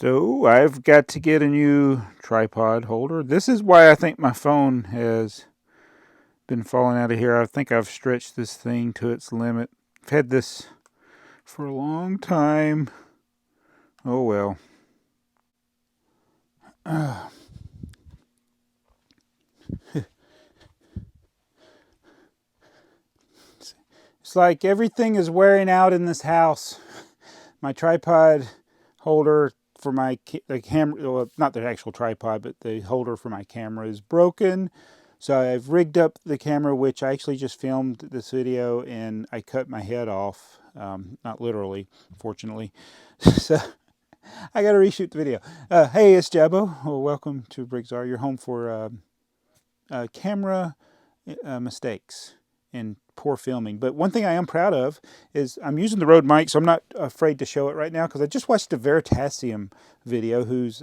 So I've got to get a new tripod holder. This is why I think my phone has been falling out of here. I think I've stretched this thing to its limit. I've had this for a long time. Oh well. It's like everything is wearing out in this house. My tripod holder for the camera, well, not the actual tripod, but the holder for my camera is broken. So I've rigged up the camera, which I actually just filmed this video, and I cut my head off. Not literally, fortunately. So I got to reshoot the video. Hey, it's Jabbo. Well, welcome to BrickTsar, your home for camera mistakes and poor filming. But one thing I am proud of is I'm using the Rode mic, so I'm not afraid to show it right now because I just watched a Veritasium video who's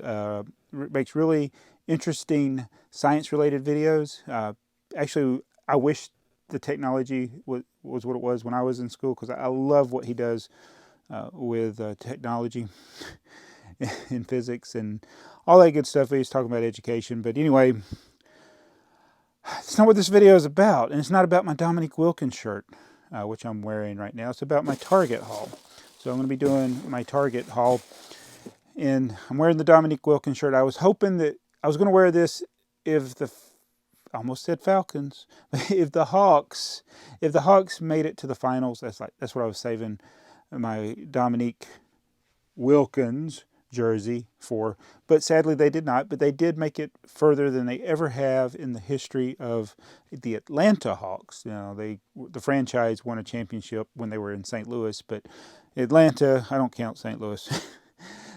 makes really interesting science-related videos. Actually, I wish the technology was what it was when I was in school because I love what he does with technology in physics and all that good stuff. He's talking about education. But anyway, it's not what this video is about, and it's not about my Dominique Wilkins shirt, which I'm wearing right now. It's about my Target haul. So I'm going to be doing my Target haul, and I'm wearing the Dominique Wilkins shirt. I was hoping that I was going to wear this if I almost said Falcons, if the Hawks made it to the finals. That's what I was saving my Dominique Wilkins jersey for, but sadly they did not. But they did make it further than they ever have in the history of the Atlanta Hawks. You know, the franchise won a championship when they were in St. Louis, but Atlanta, I don't count St. Louis.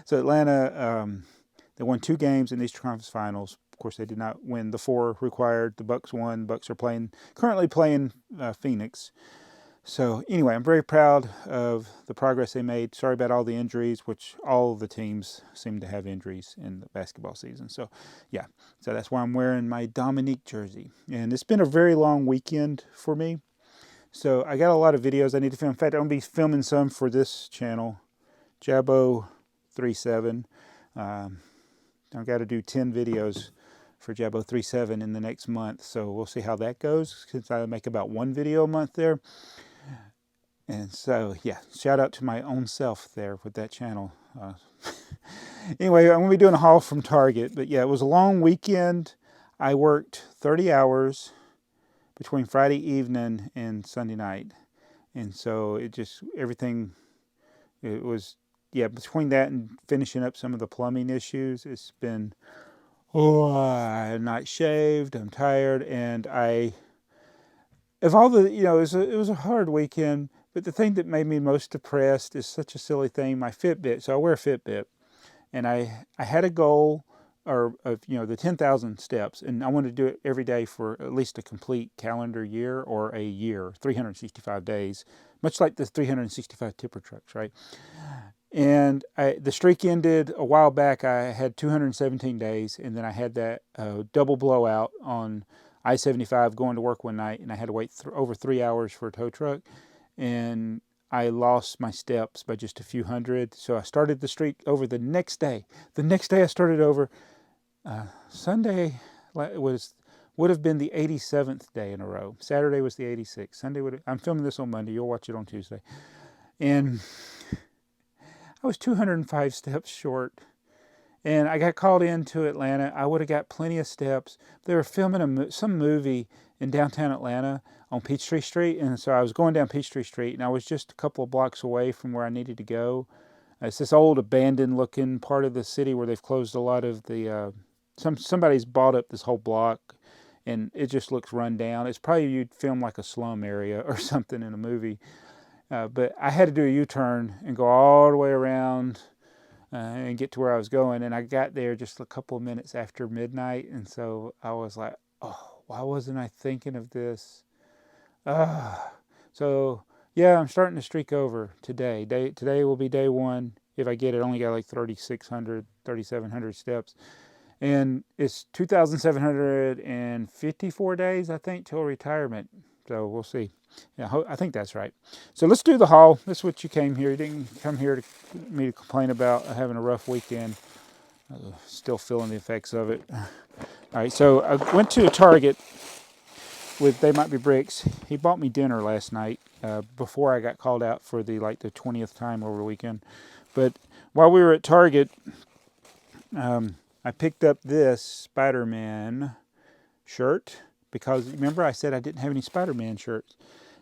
So Atlanta, they won 2 games in the Eastern Conference Finals. Of course, they did not win the 4 required. The Bucks won. The Bucks are currently playing Phoenix. So anyway, I'm very proud of the progress they made. Sorry about all the injuries, which all the teams seem to have injuries in the basketball season. So yeah, so that's why I'm wearing my Dominique jersey. And it's been a very long weekend for me. So I got a lot of videos I need to film. In fact, I'm going to be filming some for this channel, Jabbo37. I've got to do 10 videos for Jabbo37 in the next month. So we'll see how that goes, since I make about 1 video a month there. And so, yeah, shout out to my own self there with that channel. Anyway, I'm going to be doing a haul from Target. But yeah, it was a long weekend. I worked 30 hours between Friday evening and Sunday night. And so it just, everything, it was, yeah, between that and finishing up some of the plumbing issues, it's been, I'm not shaved, I'm tired, and of all the, it was a hard weekend. But the thing that made me most depressed is such a silly thing, my Fitbit. So I wear a Fitbit, and I had a goal of the 10,000 steps, and I wanted to do it every day for at least a complete calendar year or a year, 365 days, much like the 365 tipper trucks, right? And the streak ended a while back. I had 217 days, and then I had that double blowout on I-75 going to work one night, and I had to wait over 3 hours for a tow truck. And I lost my steps by just a few hundred. So I started the streak over the next day. The next day I started over. Sunday would have been the 87th day in a row. Saturday was the 86th. I'm filming this on Monday. You'll watch it on Tuesday. And I was 205 steps short. And I got called into Atlanta. I would have got plenty of steps. They were filming some movie in downtown Atlanta on Peachtree Street. And so I was going down Peachtree Street, and I was just a couple of blocks away from where I needed to go. It's this old abandoned looking part of the city where they've closed a lot of the, somebody's bought up this whole block, and it just looks run down. It's probably you'd film like a slum area or something in a movie. But I had to do a U-turn and go all the way around and get to where I was going. And I got there just a couple of minutes after midnight. And so I was like, oh, why wasn't I thinking of this? So yeah, I'm starting to streak over today. Today will be day 1. If I get it, I only got like 3,600, 3,700 steps. And it's 2,754 days, I think, till retirement. So we'll see. Yeah, I think that's right. So let's do the haul. This is what you came here. You didn't come here to me to complain about having a rough weekend. Still feeling the effects of it. All right, so I went to a Target with TheyMightBeBricks. He bought me dinner last night before I got called out for the 20th time over the weekend. But while we were at Target, I picked up this Spider-Man shirt because remember I said I didn't have any Spider-Man shirts.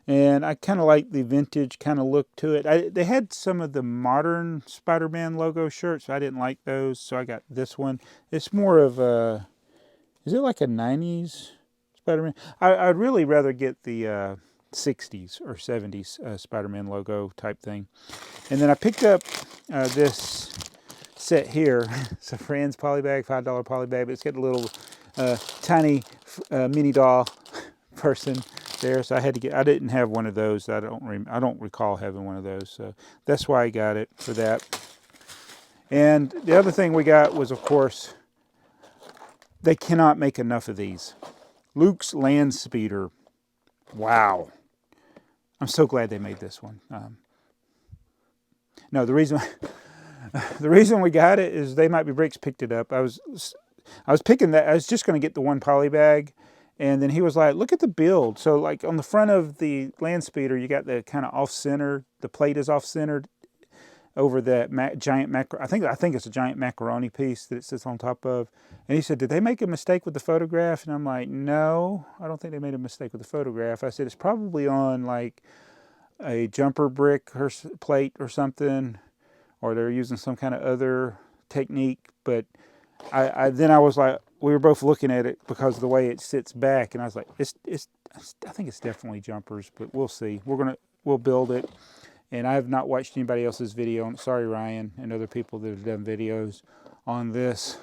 And I kind of like the vintage kind of look to it. They had some of the modern Spider-Man logo shirts. I didn't like those, so I got this one. It's more of a, is it like a 90s Spider-Man? I'd really rather get the 60s or 70s Spider-Man logo type thing. And then I picked up this set here. It's a Friends poly bag, $5 poly bag, but it's got a little tiny mini doll person there, so I had to get. I didn't have one of those. I don't recall having one of those, so that's why I got it for that. And the other thing we got was, of course, they cannot make enough of these. Luke's Land Speeder. Wow, I'm so glad they made this one. No, the reason we got it is TheyMightBeBricks picked it up. I was picking that. I was just going to get the one poly bag. And then he was like, look at the build. So like on the front of the Land Speeder, you got the kind of off-center, the plate is off-centered over that giant I think it's a giant macaroni piece that it sits on top of. And he said, did they make a mistake with the photograph? And I'm like, no, I don't think they made a mistake with the photograph. I said, it's probably on like a jumper brick or plate or something, or they're using some kind of other technique. But then I was like, we were both looking at it because of the way it sits back, and I was like, I think it's definitely jumpers, but we'll see. We'll build it, and I have not watched anybody else's video. Sorry, Ryan and other people that have done videos on this,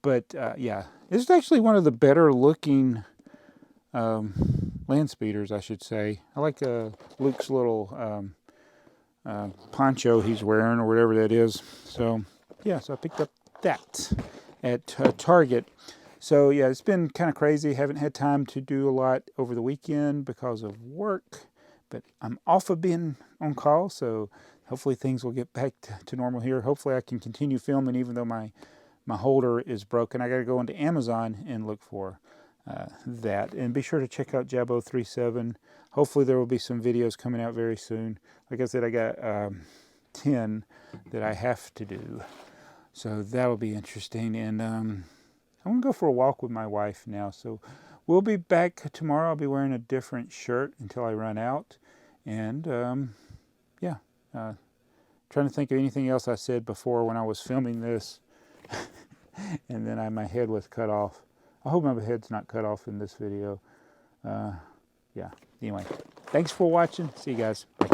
but yeah, this is actually one of the better looking land speeders, I should say. I like Luke's little poncho he's wearing or whatever that is. So yeah, so I picked up that at Target. So yeah, it's been kind of crazy. Haven't had time to do a lot over the weekend because of work, but I'm off of being on call, so hopefully things will get back to normal here. Hopefully I can continue filming even though my holder is broken. I got to go into Amazon and look for that. And be sure to check out Jabo37. Hopefully there will be some videos coming out very soon. Like I said, I got 10 that I have to do. So that'll be interesting. And I'm going to go for a walk with my wife now. So we'll be back tomorrow. I'll be wearing a different shirt until I run out. And yeah, trying to think of anything else I said before when I was filming this. And then my head was cut off. I hope my head's not cut off in this video. Yeah, anyway, thanks for watching. See you guys. Bye.